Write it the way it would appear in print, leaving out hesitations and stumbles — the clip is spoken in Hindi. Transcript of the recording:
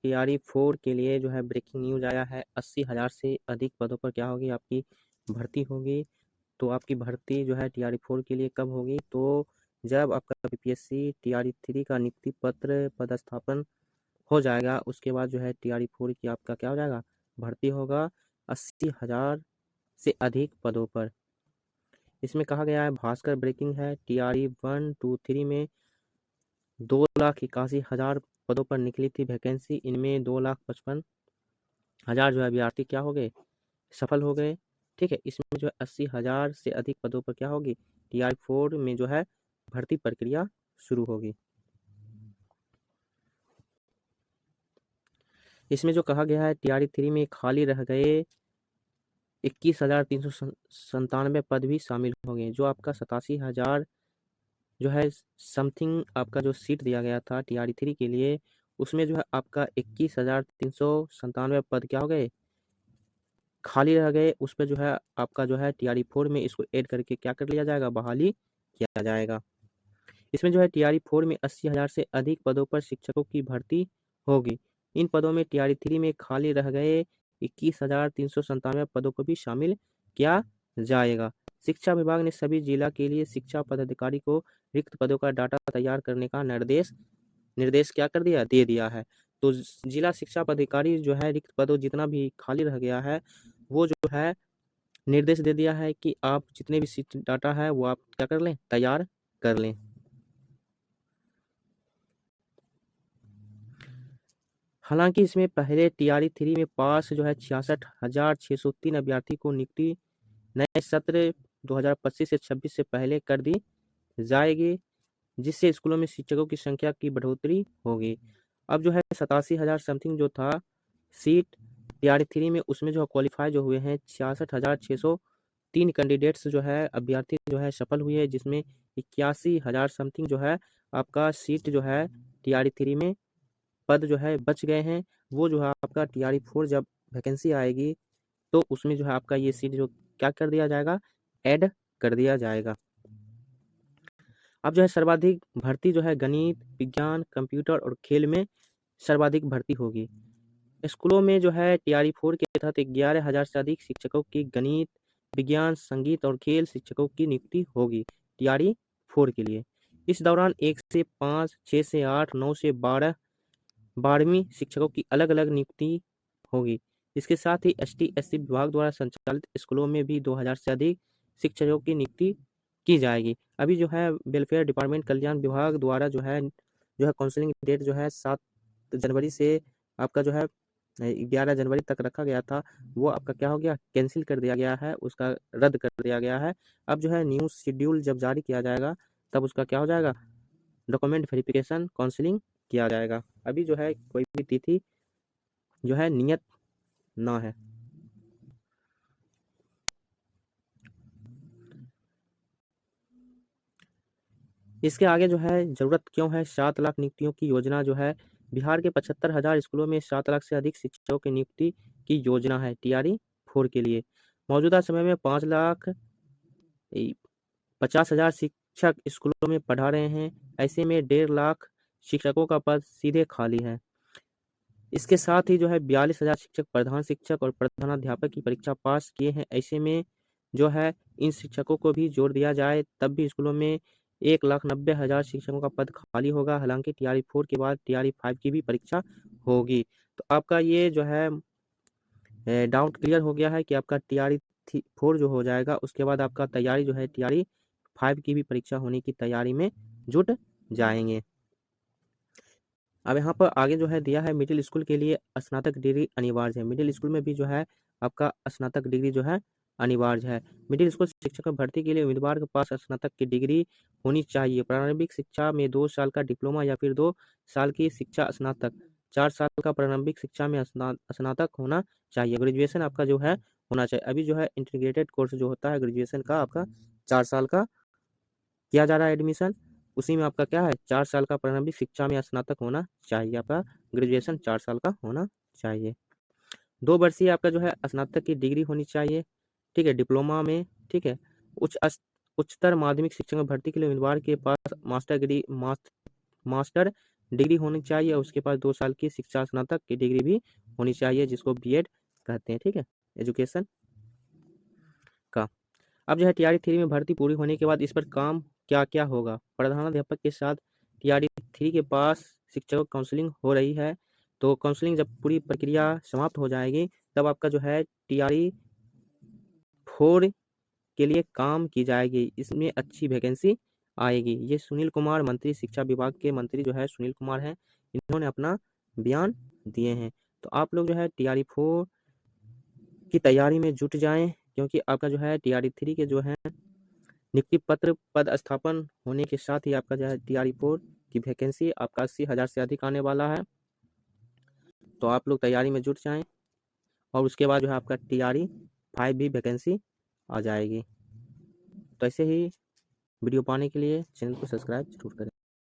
टीआरई 4 के लिए जो है ब्रेकिंग न्यूज आया है। 80,000 से अधिक पदों पर क्या होगी, आपकी भर्ती होगी। तो आपकी भर्ती जो है टीआरई 4 के लिए कब होगी, तो जब आपका बीपीएससी टीआरई 3 का नियुक्ति पत्र पदस्थापन हो जाएगा, उसके बाद जो है टीआरई 4 की आपका क्या हो जाएगा, भर्ती होगा 80,000 से अधिक पदों पर। इसमें कहा गया है भास्कर ब्रेकिंग है, टीआरई 1, 2, 3 में 2,81,000 पदों पर निकली थी वैकेंसी। इनमें 2,55,000 जो है अभ्यर्थी क्या हो गए, सफल हो गए। ठीक है, इसमें जो है 80,000 से अधिक पदों पर क्या होगी, टीआरई 4 में जो है भर्ती प्रक्रिया शुरू होगी। इसमें जो कहा गया है टीआरई 3 में खाली रह गए 21,397 पद भी शामिल होंगे। जो आपका 87,000 जो है समथिंग आपका जो सीट दिया गया था टीआरई 3 के लिए, उसमें जो है आपका 21,397 पद क्या हो गए, खाली रह गए। उस पर जो है आपका जो है टीआरई 4 में इसको ऐड करके क्या कर लिया जाएगा, बहाली किया जाएगा। इसमें जो है टीआरई 4 में 80,000 से अधिक पदों पर शिक्षकों की भर्ती होगी। इन पदों में टीआरई 3 में खाली रह गए 21,397 पदों को भी शामिल किया जाएगा। शिक्षा विभाग ने सभी जिला के लिए शिक्षा पदाधिकारी को रिक्त पदों का डाटा तैयार करने का निर्देश क्या कर दिया, दे दिया है। तो जिला शिक्षा पदाधिकारी जो है रिक्त पदों जितना भी खाली रह गया है, वो जो है निर्देश दे दिया है कि आप जितने भी डाटा है वो आप क्या कर लें, तैयार कर लें। हालांकि इसमें पहले टीआरई 3 में पास जो है 66,603 अभ्यर्थी को नियुक्ति नए सत्र 2025 से 26 से पहले कर दी जाएगी, जिससे स्कूलों में शिक्षकों की संख्या की बढ़ोतरी होगी। अब जो है 87,000 समथिंग जो था सीट टीआरई 3 में, उसमें जो क्वालिफाई जो हुए हैं 66,603 कैंडिडेट्स जो है अभ्यर्थी जो है सफल हुए हैं, जिसमें 81,000 समथिंग जो है आपका सीट जो है टीआरई 3 में पद जो है बच गए हैं। वो जो है आपका टीआरई 4 जब वैकेंसी आएगी तो उसमें जो है आपका ये सीट जो क्या कर दिया जाएगा, ऐड कर दिया जाएगा। अब जो है सर्वाधिक भर्ती जो है गणित, विज्ञान, कंप्यूटर और खेल में सर्वाधिक भर्ती होगी। स्कूलों में जो है टीआरई 4 के तहत 11,000 से अधिक शिक्षकों की गणित, विज्ञान, संगीत और खेल शिक्षकों की नियुक्ति होगी टीआरई 4 के लिए। इस दौरान 1 से 5, 6 से 8, 9 से 12वीं शिक्षकों की अलग अलग नियुक्ति होगी। इसके साथ ही एसटी/एससी विभाग द्वारा संचालित स्कूलों में भी 2,000 से अधिक शिक्षकों की नियुक्ति की जाएगी। अभी जो है वेलफेयर डिपार्टमेंट कल्याण विभाग द्वारा जो है काउंसलिंग डेट जो है 7 जनवरी से आपका जो है 11 जनवरी तक रखा गया था, वो आपका क्या हो गया, कैंसिल कर दिया गया है, उसका रद्द कर दिया गया है। अब जो है न्यू शेड्यूल जब जारी किया जाएगा तब उसका क्या हो जाएगा, डॉक्यूमेंट वेरिफिकेशन काउंसलिंग किया जाएगा। अभी जो है कोई भी तिथि जो है नियत ना है। इसके आगे जो है जरूरत क्यों है 7 लाख नियुक्तियों की योजना जो है, बिहार के 75,000 स्कूलों में 7 लाख से अधिक शिक्षकों की नियुक्ति की योजना है टीआरई 4 के लिए। मौजूदा समय में 5,50,000 शिक्षक स्कूलों में पढ़ा रहे हैं। ऐसे में 1.5 लाख शिक्षकों का पद सीधे खाली है। इसके साथ ही जो है 42,000 शिक्षक प्रधान शिक्षक और प्रधानाध्यापक की परीक्षा पास किए हैं। ऐसे में जो है इन शिक्षकों को भी जोड़ दिया जाए तब भी स्कूलों में 1,90,000 शिक्षकों का पद खाली होगा। हालांकि टीआरई 4 के बाद टीआरई 5 की भी परीक्षा होगी। तो आपका ये जो है डाउट क्लियर हो गया है कि आपका टीआरई 4 जो हो जाएगा उसके बाद आपका तैयारी जो है टीआरई 5 की भी परीक्षा होने की तैयारी में जुट जाएंगे। अब यहाँ पर आगे जो है दिया है मिडिल स्कूल के लिए स्नातक डिग्री अनिवार्य है। मिडिल स्कूल में भी जो है आपका स्नातक डिग्री जो है अनिवार्य है। मिडिल स्कूल शिक्षक भर्ती के लिए उम्मीदवार के पास स्नातक की डिग्री होनी चाहिए। प्रारंभिक शिक्षा में 2 साल का डिप्लोमा या फिर 2 साल की शिक्षा स्नातक, 4 साल का प्रारंभिक शिक्षा में स्नातक होना चाहिए। ग्रेजुएशन आपका जो है होना चाहिए। अभी जो है इंटीग्रेटेड कोर्स जो होता है ग्रेजुएशन का आपका 4 साल का किया जा रहा है एडमिशन, उसी में आपका क्या है 4 साल का प्रारंभिक शिक्षा में स्नातक होना चाहिए। आपका ग्रेजुएशन 4 साल का होना चाहिए। 2 वर्षीय आपका जो है स्नातक की डिग्री होनी चाहिए। ठीक है, डिप्लोमा में। ठीक है, उच्चतर माध्यमिक शिक्षक भर्ती के लिए उम्मीदवार के पास मास्टर डिग्री होनी चाहिए और उसके पास 2 साल की शिक्षा स्नातक की डिग्री भी होनी चाहिए, जिसको बीएड कहते हैं, ठीक है, एजुकेशन का। अब जो है टीआरई 3 में भर्ती पूरी होने के बाद इस पर काम क्या-क्या होगा? प्रधानाध्यापक के साथ टीआरई 3 के पास शिक्षकों की काउंसलिंग हो रही है, तो काउंसलिंग जब पूरी प्रक्रिया समाप्त हो जाएगी, तब आपका जो है टीआरई 4 के लिए काम की जाएगी। इसमें अच्छी वैकेंसी आएगी। ये सुनील कुमार मंत्री, शिक्षा विभाग के मंत्री जो है सुनील कुमार हैं, इन्होंने अपना बयान दिए हैं। तो आप लोग जो है टीआरई 4 की तैयारी में जुट जाएँ, क्योंकि आपका जो है टीआरई 3 के जो है नियुक्ति पत्र पद स्थापन होने के साथ ही आपका जो है टीआरई 4 की वैकेंसी आपका 80,000 से अधिक आने वाला है। तो आप लोग तैयारी में जुट जाएँ और उसके बाद जो है आपका टीआरई 5 भी वैकेंसी आ जाएगी। तो ऐसे ही वीडियो पाने के लिए चैनल को सब्सक्राइब ज़रूर करें।